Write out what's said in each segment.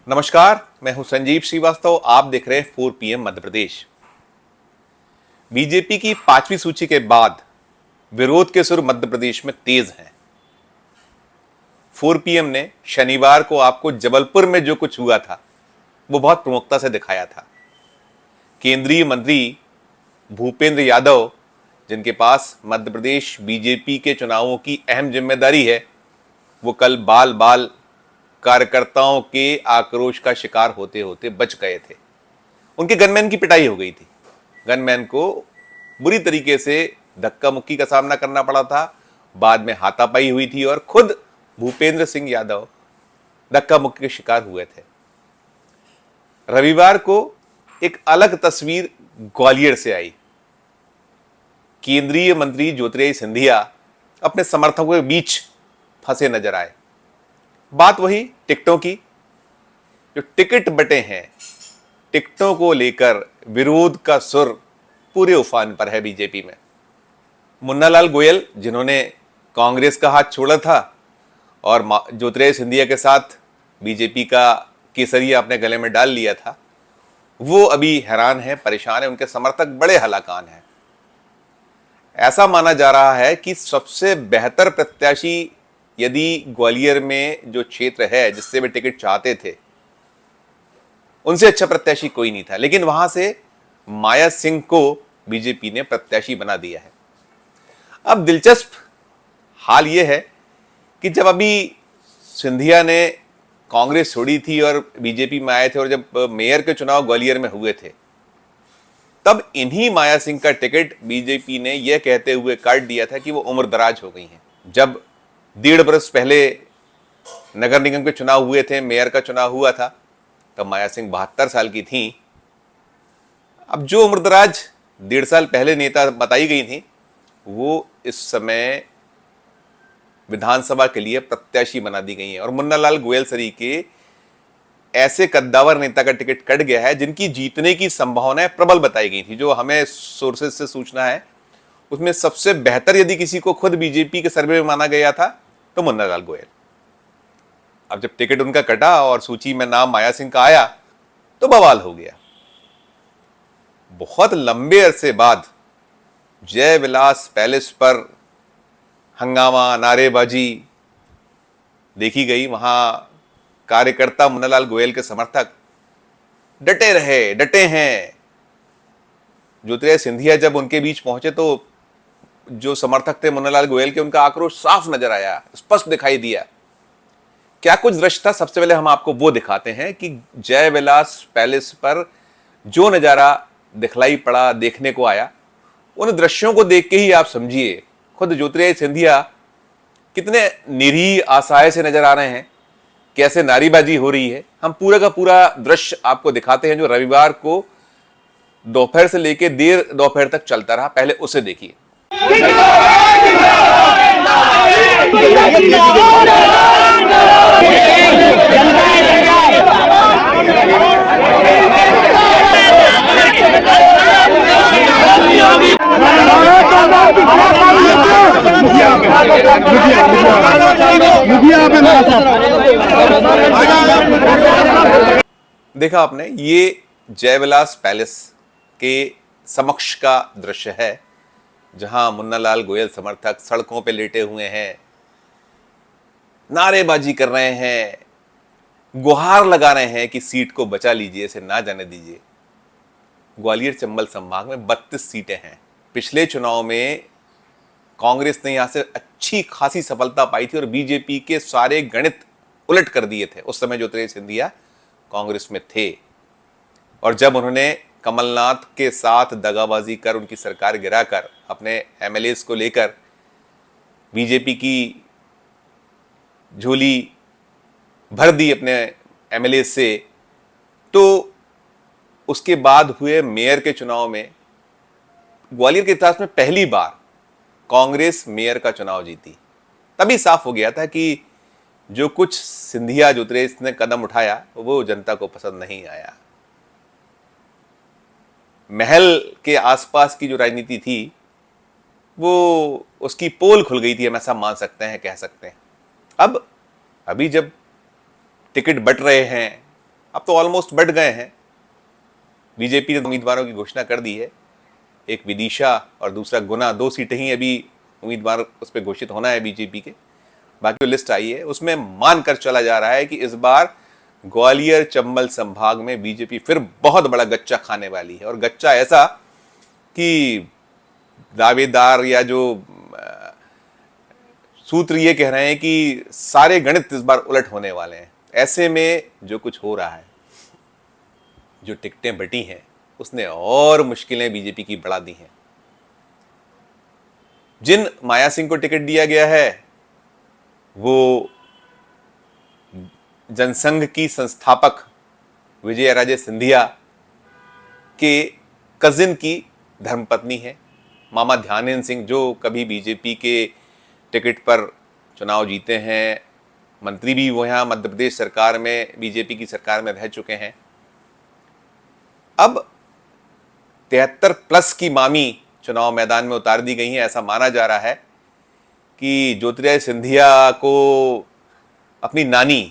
नमस्कार, मैं हूं संजीव श्रीवास्तव। आप देख रहे हैं 4 PM मध्य प्रदेश। बीजेपी की 5वीं सूची के बाद विरोध के सुर मध्य प्रदेश में तेज हैं। 4 PM ने शनिवार को आपको जबलपुर में जो कुछ हुआ था वो बहुत प्रमुखता से दिखाया था। केंद्रीय मंत्री भूपेंद्र यादव, जिनके पास मध्य प्रदेश बीजेपी के चुनावों की अहम जिम्मेदारी है, वो कल बाल बाल कार्यकर्ताओं के आक्रोश का शिकार होते होते बच गए थे। उनके गनमैन की पिटाई हो गई थी। गनमैन को बुरी तरीके से धक्का मुक्की का सामना करना पड़ा था, बाद में हाथापाई हुई थी और खुद भूपेंद्र सिंह यादव धक्का मुक्की के शिकार हुए थे। रविवार को एक अलग तस्वीर ग्वालियर से आई। केंद्रीय मंत्री ज्योतिरादित्य सिंधिया अपने समर्थकों के बीच फंसे नजर आए। बात वही टिकटों की। जो टिकट बटे हैं, टिकटों को लेकर विरोध का सुर पूरे उफान पर है बीजेपी में। मुन्नालाल गोयल, जिन्होंने कांग्रेस का हाथ छोड़ा था और ज्योतिरादित्य सिंधिया के साथ बीजेपी का केसरिया अपने गले में डाल लिया था, वो अभी हैरान है, परेशान है। उनके समर्थक बड़े हलाकान हैं। ऐसा माना जा रहा है कि सबसे बेहतर प्रत्याशी यदि ग्वालियर में जो क्षेत्र है जिससे वे टिकट चाहते थे, उनसे अच्छा प्रत्याशी कोई नहीं था, लेकिन वहां से माया सिंह को बीजेपी ने प्रत्याशी बना दिया है। अब दिलचस्प हाल यह है कि जब अभी सिंधिया ने कांग्रेस छोड़ी थी और बीजेपी में आए थे और जब मेयर के चुनाव ग्वालियर में हुए थे, तब इन्हीं माया सिंह का टिकट बीजेपी ने यह कहते हुए काट दिया था कि वो उम्रदराज हो गई हैं। जब 1.5 बरस पहले नगर निगम के चुनाव हुए थे, मेयर का चुनाव हुआ था, तब माया सिंह 72 साल की थी। अब जो उम्रदराज 1.5 साल पहले नेता बताई गई थी, वो इस समय विधानसभा के लिए प्रत्याशी बना दी गई है। और मुन्नालाल गोयल सरीके ऐसे कद्दावर नेता का टिकट कट गया है जिनकी जीतने की संभावनाएं प्रबल बताई गई थी। जो हमें सोर्सेज से सूचना है, उसमें सबसे बेहतर यदि किसी को खुद बीजेपी के सर्वे में माना गया था तो मुन्नालाल गोयल। अब जब टिकट उनका कटा और सूची में नाम माया सिंह का आया तो बवाल हो गया। बहुत लंबे अरसे बाद जय विलास पैलेस पर हंगामा, नारेबाजी देखी गई। वहां कार्यकर्ता, मुन्नालाल गोयल के समर्थक डटे रहे, डटे हैं। ज्योतिरादित्य सिंधिया जब उनके बीच पहुंचे तो जो समर्थक थे मुन्नालाल गोयल के, उनका आक्रोश साफ नजर आया, स्पष्ट दिखाई दिया। क्या कुछ दृश्य था, सबसे पहले हम आपको वो दिखाते हैं कि जय विलास पैलेस पर जो नजारा दिखलाई पड़ा, देखने को आया, उन दृश्यों को देख के ही आप समझिए खुद ज्योतिरादित्य सिंधिया कितने निरीह असहाय से नजर आ रहे हैं, कैसे नारीबाजी हो रही है। हम पूरा का पूरा दृश्य आपको दिखाते हैं जो रविवार को दोपहर से लेकर देर दोपहर तक चलता रहा। पहले उसे देखिए। देखा आपने, ये जयविलास पैलेस के समक्ष का दृश्य है जहां मुन्नालाल गोयल समर्थक सड़कों पे लेटे हुए हैं, नारेबाजी कर रहे हैं, गुहार लगा रहे हैं कि सीट को बचा लीजिए, इसे ना जाने दीजिए। ग्वालियर चंबल संभाग में 32 सीटें हैं। पिछले चुनाव में कांग्रेस ने यहां से अच्छी खासी सफलता पाई थी और बीजेपी के सारे गणित उलट कर दिए थे। उस समय ज्योतिरादित्य सिंधिया कांग्रेस में थे और जब उन्होंने कमलनाथ के साथ दगाबाजी कर उनकी सरकार गिराकर अपने एमएलएस को लेकर बीजेपी की झोली भर दी अपने एमएलए से, तो उसके बाद हुए मेयर के चुनाव में ग्वालियर के इतिहास में पहली बार कांग्रेस मेयर का चुनाव जीती। तभी साफ हो गया था कि जो कुछ सिंधिया ज्योतिरादित्य ने कदम उठाया वो जनता को पसंद नहीं आया। महल के आसपास की जो राजनीति थी वो उसकी पोल खुल गई थी, हम ऐसा मान सकते हैं, कह सकते हैं। अब अभी जब टिकट बट रहे हैं, अब तो ऑलमोस्ट बढ़ गए हैं। बीजेपी ने उम्मीदवारों की घोषणा कर दी है, एक विदिशा और दूसरा गुना, 2 सीटें ही अभी उम्मीदवार उस पर घोषित होना है बीजेपी के। बाकी जो लिस्ट आई है उसमें मानकर चला जा रहा है कि इस बार ग्वालियर चंबल संभाग में बीजेपी फिर बहुत बड़ा गच्चा खाने वाली है, और गच्चा ऐसा कि दावेदार या जो सूत्र ये कह रहे हैं कि सारे गणित इस बार उलट होने वाले हैं। ऐसे में जो कुछ हो रहा है, जो टिकटें बटी हैं, उसने और मुश्किलें बीजेपी की बढ़ा दी हैं। जिन माया सिंह को टिकट दिया गया है वो जनसंघ की संस्थापक विजया राजे सिंधिया के कजिन की धर्मपत्नी है, मामा ध्यानेंद्र सिंह, जो कभी बीजेपी के टिकट पर चुनाव जीते हैं, मंत्री भी वो यहाँ मध्य प्रदेश सरकार में, बीजेपी की सरकार में रह चुके हैं। अब 73+ की मामी चुनाव मैदान में उतार दी गई हैं। ऐसा माना जा रहा है कि ज्योतिरादित्य सिंधिया को अपनी नानी,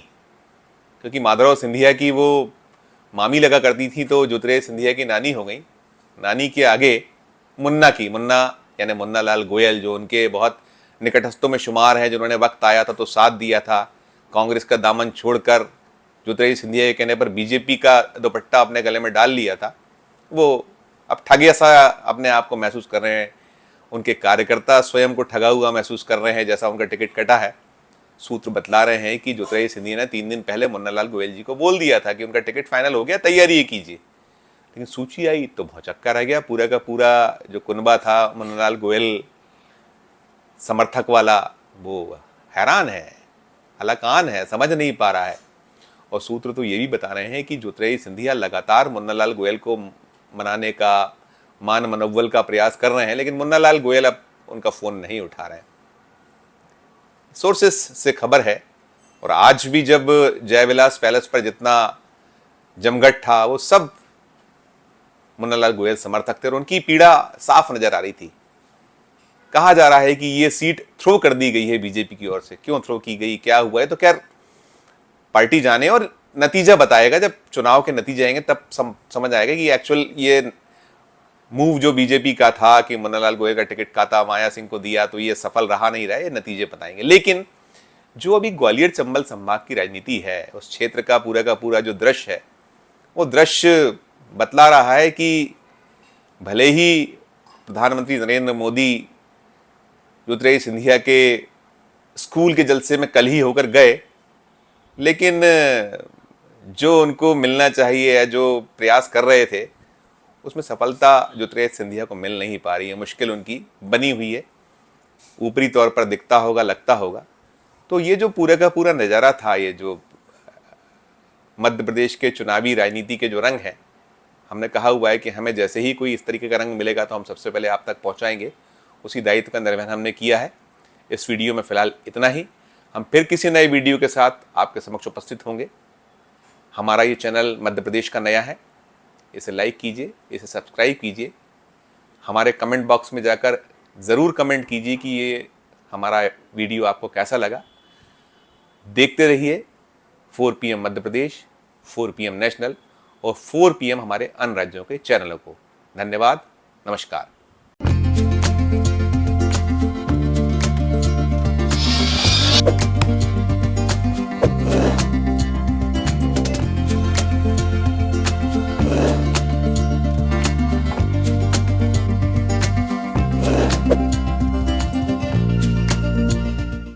क्योंकि माधवराव सिंधिया की वो मामी लगा करती थी, तो ज्योतिरादित्य सिंधिया की नानी हो गई। नानी के आगे मुन्ना यानी मुन्ना लाल गोयल, जो उनके बहुत निकटस्थों में शुमार है, जिन्होंने वक्त आया था तो साथ दिया था, कांग्रेस का दामन छोड़कर ज्योतिरादित्य सिंधिया के कहने पर बीजेपी का दुपट्टा अपने गले में डाल लिया था, वो अब ठगिया सा अपने आप को महसूस कर रहे हैं। उनके कार्यकर्ता स्वयं को ठगा हुआ महसूस कर रहे हैं, जैसा उनका टिकट कटा है। सूत्र बतला रहे हैं कि ज्योतिरादित्य सिंधिया ने 3 दिन पहले मुन्ना लाल गोयल जी को बोल दिया था कि उनका टिकट फाइनल हो गया, तैयारी ये कीजिए। लेकिन सूची आई तो भौचक्का रह गया। पूरा का पूरा जो कुनबा था मुन्ना लाल गोयल समर्थक वाला, वो हैरान है, हलाकान है, समझ नहीं पा रहा है। और सूत्र तो ये भी बता रहे हैं कि ज्योतिरादित्य सिंधिया लगातार मुन्ना लाल गोयल को मनाने का, मान मनोबल का प्रयास कर रहे हैं, लेकिन मुन्ना लाल गोयल अब उनका फोन नहीं उठा रहे हैं। सोर्सेस से खबर है। और आज भी जब जयविलास पैलेस पर जितना जमघट था, वो सब मुन्ना लाल गोयल समर्थक थे और उनकी पीड़ा साफ नजर आ रही थी। कहा जा रहा है कि ये सीट थ्रो कर दी गई है बीजेपी की ओर से। क्यों थ्रो की गई, क्या हुआ है, तो खैर पार्टी जाने और नतीजा बताएगा। जब चुनाव के नतीजे आएंगे तब समझ आएगा कि एक्चुअल ये मूव जो बीजेपी का था कि मुन्ना लाल गोयल का टिकट काटा, माया सिंह को दिया, तो ये सफल रहा नहीं रहा, ये नतीजे बताएंगे। लेकिन जो अभी ग्वालियर चंबल संभाग की राजनीति है, उस क्षेत्र का पूरा जो दृश्य है, वो दृश्य बतला रहा है कि भले ही प्रधानमंत्री नरेंद्र मोदी ज्योतिरादित्य सिंधिया के स्कूल के जलसे में कल ही होकर गए, लेकिन जो उनको मिलना चाहिए या जो प्रयास कर रहे थे, उसमें सफलता ज्योतिरादित्य सिंधिया को मिल नहीं पा रही है। मुश्किल उनकी बनी हुई है, ऊपरी तौर पर दिखता होगा, लगता होगा। तो ये जो पूरा का पूरा नज़ारा था, ये जो मध्य प्रदेश के चुनावी राजनीति के जो रंग है, हमने कहा हुआ है कि हमें जैसे ही कोई इस तरीके का रंग मिलेगा तो हम सबसे पहले आप तक पहुंचाएंगे। उसी दायित्व का निर्वहन हमने किया है। इस वीडियो में फिलहाल इतना ही। हम फिर किसी नए वीडियो के साथ आपके समक्ष उपस्थित होंगे। हमारा ये चैनल मध्य प्रदेश का नया है, इसे लाइक कीजिए, इसे सब्सक्राइब कीजिए। हमारे कमेंट बॉक्स में जाकर ज़रूर कमेंट कीजिए कि ये हमारा वीडियो आपको कैसा लगा। देखते रहिए 4 PM Madhya Pradesh, 4 PM national और 4 PM हमारे अन्य राज्यों के चैनलों को। धन्यवाद, नमस्कार।